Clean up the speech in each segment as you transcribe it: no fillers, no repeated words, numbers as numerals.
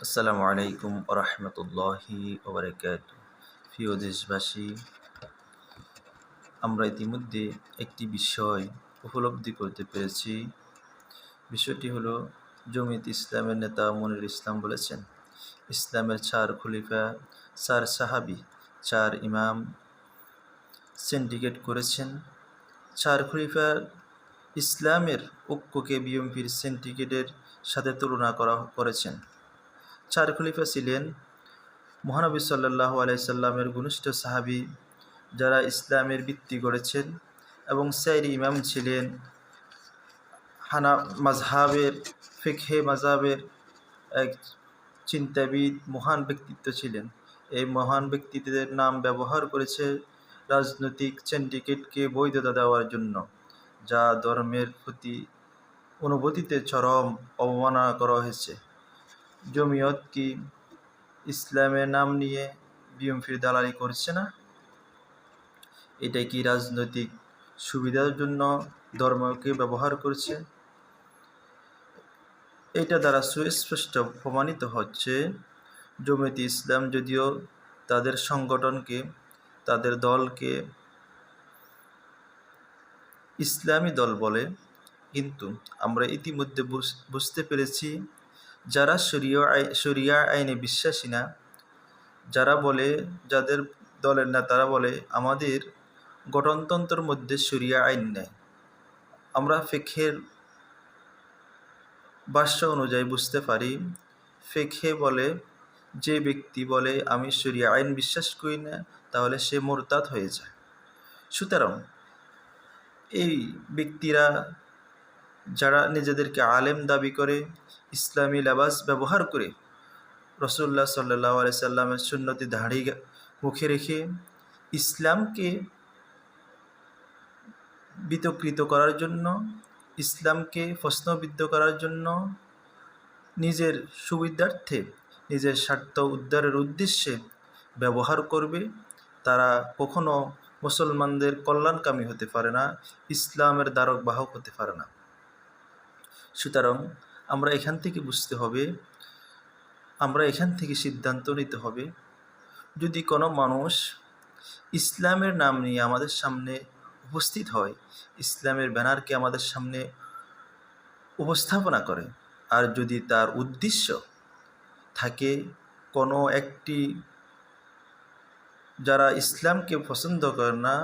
আসসালামু আলাইকুম রহমতুল্লাহি ওবরাকাতুহু। প্রিয় দেশবাসী, আমরা ইতিমধ্যে একটি বিষয় উপলব্ধি করতে পেরেছি। বিষয়টি হলো, জমিয়ত ইসলামের নেতা মনিরুল ইসলাম বলেছেন, ইসলামের 4 খলিফা, 4 সাহাবী, 4 ইমাম সিন্ডিকেট করেছেন। 4 খলিফা ইসলামের ঐক্যকে বিএনপির সিন্ডিকেটের সাথে তুলনা করেছেন। 4 খলিফা ছিলেন মহানবী সাল্লাল্লাহু আলাইহি সাল্লামের ঘনিষ্ঠ সাহাবী, যারা ইসলামের ভিত্তি গড়েছেন, এবং 4 ইমাম ছিলেন ফিকহে মাযহাবের এক চিন্তাবিদ, মহান ব্যক্তিত্ব ছিলেন। এই মহান ব্যক্তিত্বের নাম ব্যবহার করেছে রাজনৈতিক সিন্ডিকেটকে বৈধতা দেওয়ার জন্য, যা ধর্মের প্রতি অনুভূতিতে চরম অবমাননা করা হয়েছে। জমিয়ত কি ইসলামের নাম নিয়ে বিএনপির দালালি করছে না? এটা কি রাজনৈতিক সুবিধার জন্য ধর্মকে ব্যবহার করছে? এটা দ্বারা সুস্পষ্ট প্রমাণিত হচ্ছে, জমিয়ত ইসলাম যদিও তাদের সংগঠনকে, তাদের দলকে ইসলামী দল বলে, কিন্তু আমরা ইতিমধ্যে বুঝতে পেরেছি, যারা শরিয়া আইনে বিশ্বাসী না, যারা বলে, যাদের দলের নেতারা বলে আমাদের গঠনতন্ত্রের মধ্যে শরিয়া আইন নেই, আমরা ফিকহের ভাষ্য অনুযায়ী বুঝতে পারি, ফিকহে বলে যে ব্যক্তি বলে আমি শরিয়া আইন বিশ্বাস করি না, তাহলে সে মুরতাদ হয়ে যায়। সুতরাং এই ব্যক্তিরা, যারা নিজেদেরকে আলেম দাবি করে, ইসলামী লেবাস ব্যবহার করে, রাসূলুল্লাহ সাল্লাল্লাহু আলাইহি সাল্লামের সুন্নতি দাড়ি মুখে রেখে ইসলামকে বিতর্কিত করার জন্য, ইসলামকে প্রশ্নবিদ্ধ করার জন্য, নিজের সুবিধার্থে, নিজের স্বার্থ উদ্ধারের উদ্দেশ্যে ব্যবহার করবে, তারা কখনো মুসলমানদের কল্যাণকামী হতে পারে না, ইসলামের ধারক বাহক হতে পারে না। সুতরাং আমরা এখান থেকে বুঝতে হবে, আমরা এখান থেকে সিদ্ধান্ত নিতে হবে, যদি কোনো মানুষ ইসলামের নাম নিয়ে আমাদের সামনে উপস্থিত হয়, ইসলামের ব্যানারকে আমাদের সামনে উপস্থাপনা করে, আর যদি তার উদ্দেশ্য থাকে কোনো একটি, যারা ইসলামকে পছন্দ করে না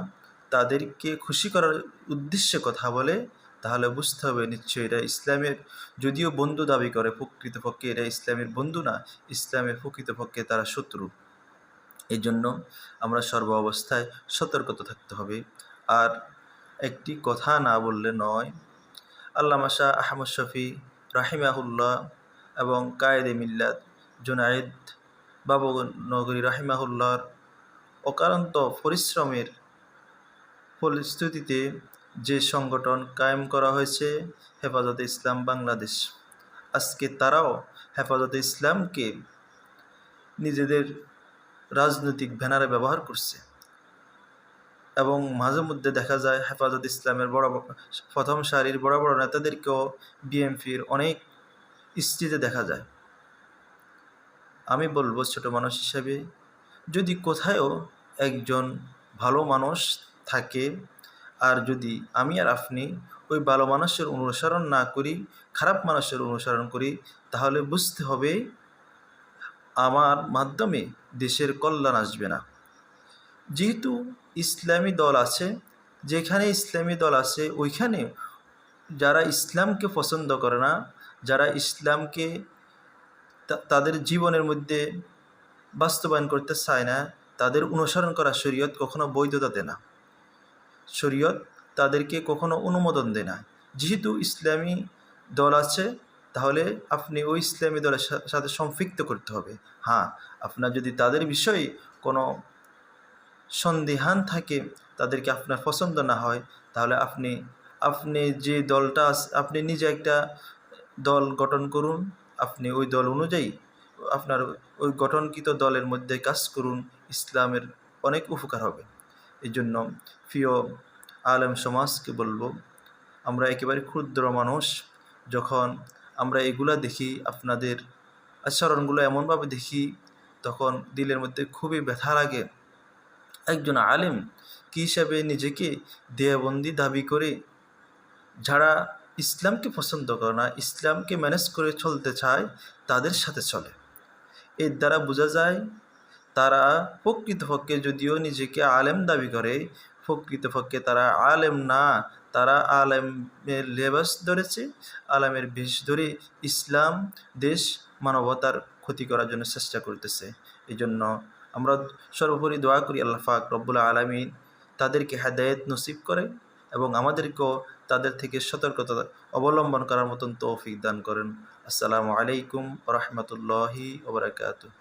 তাদেরকে খুশি করার উদ্দেশ্যে কথা বলে, তাহলে বুঝতে হবে নিশ্চয়ই এরা ইসলামের যদিও বন্ধু দাবি করে, প্রকৃতপক্ষে এরা ইসলামের বন্ধু না, ইসলামের প্রকৃতপক্ষে তারা শত্রু। এই জন্য আমরা সর্ব অবস্থায় সতর্কতা থাকতে হবে। আর একটি কথা না বললে নয়, আল্লামা শাহ আহমদ শফী রাহিমাহুল্লাহ এবং কায়েদে মিল্লাত জুনায়েদ বাবনগরী রাহিমাহুল্লাহর অকারান্ত পরিশ্রমের ফলশ্রুতিতে যে সংগঠন কায়েম করা হয়েছে, হেফাজতে ইসলাম বাংলাদেশ, আজকে তারাও হেফাজতে ইসলামকে নিজেদের রাজনৈতিক ব্যানারে ব্যবহার করছে, এবং মাঝে মধ্যে দেখা যায় হেফাজত ইসলামের প্রথম সারির বড় বড় নেতাদেরকেও বিএনপির অনেক স্টেজে দেখা যায়। আমি বলবো, ছোট মানুষ হিসেবে, যদি কোথায়ও একজন ভালো মানুষ থাকে, আর যদি আমি আর আপনি ওই ভালো মানুষের অনুসরণ না করি, খারাপ মানুষের অনুসরণ করি, তাহলে বুঝতে হবে আমার মাধ্যমে দেশের কল্যাণ আসবে না। যেহেতু ইসলামী দল আছে, যেখানে ইসলামী দল আছে ওইখানে যারা ইসলামকে পছন্দ করে না, যারা ইসলামকে তাদের জীবনের মধ্যে বাস্তবায়ন করতে চায় না, তাদের অনুসরণ করা শরীয়ত কখনো বৈধতা দেয় না, শরীয়ত তাদেরকে কখনো অনুমোদন দেয় না। যেহেতু ইসলামী দল আছে, তাহলে আপনি ওই ইসলামী দলের সাথে সম্পৃক্ত করতে হবে। হ্যাঁ, আপনার যদি তাদের বিষয়ে কোনো সন্দেহান থাকে, তাদেরকে আপনার পছন্দ না হয়, তাহলে আপনি যে দলটা আপনি নিজে একটা দল গঠন করুন, আপনি ওই দল অনুযায়ী আপনার ওই গঠনকৃত দলের মধ্যে কাজ করুন, ইসলামের অনেক উপকার হবে। এই জন্য প্রিয় আলেম সমাজকে বলবো, আমরা একেবারে ক্ষুদ্র মানুষ, যখন আমরা এগুলা দেখি, আপনাদের আচরণগুলো এমনভাবে দেখি, তখন দিলের মধ্যে খুবই ব্যথা লাগে। একজন আলেম কী হিসাবে নিজেকে দেওবন্দি দাবি করে, যারা ইসলামকে পছন্দ করে না, ইসলামকে ম্যানেজ করে চলতে চায়, তাদের সাথে চলে। এর দ্বারা বোঝা যায় তারা প্রকৃতপক্ষে যদিও নিজেকে আলেম দাবি করে, প্রকৃতপক্ষে তারা আলেম না, তারা আলেমের লেবাস ধরেছে, আলেমের বেশ ধরে ইসলাম, দেশ, মানবতার ক্ষতি করার জন্য চেষ্টা করতেছে। এই জন্য আমরা সর্বোপরি দোয়া করি আল্লাহ পাক রব্বুল আলামিন তাদেরকে হেদায়েত নসিব করে এবং আমাদেরকেও তাদের থেকে সতর্কতা অবলম্বন করার মতন তৌফিক দান করেন। আসসালামু আলাইকুম ওয়া রাহমাতুল্লাহি ওয়া বারাকাতুহু।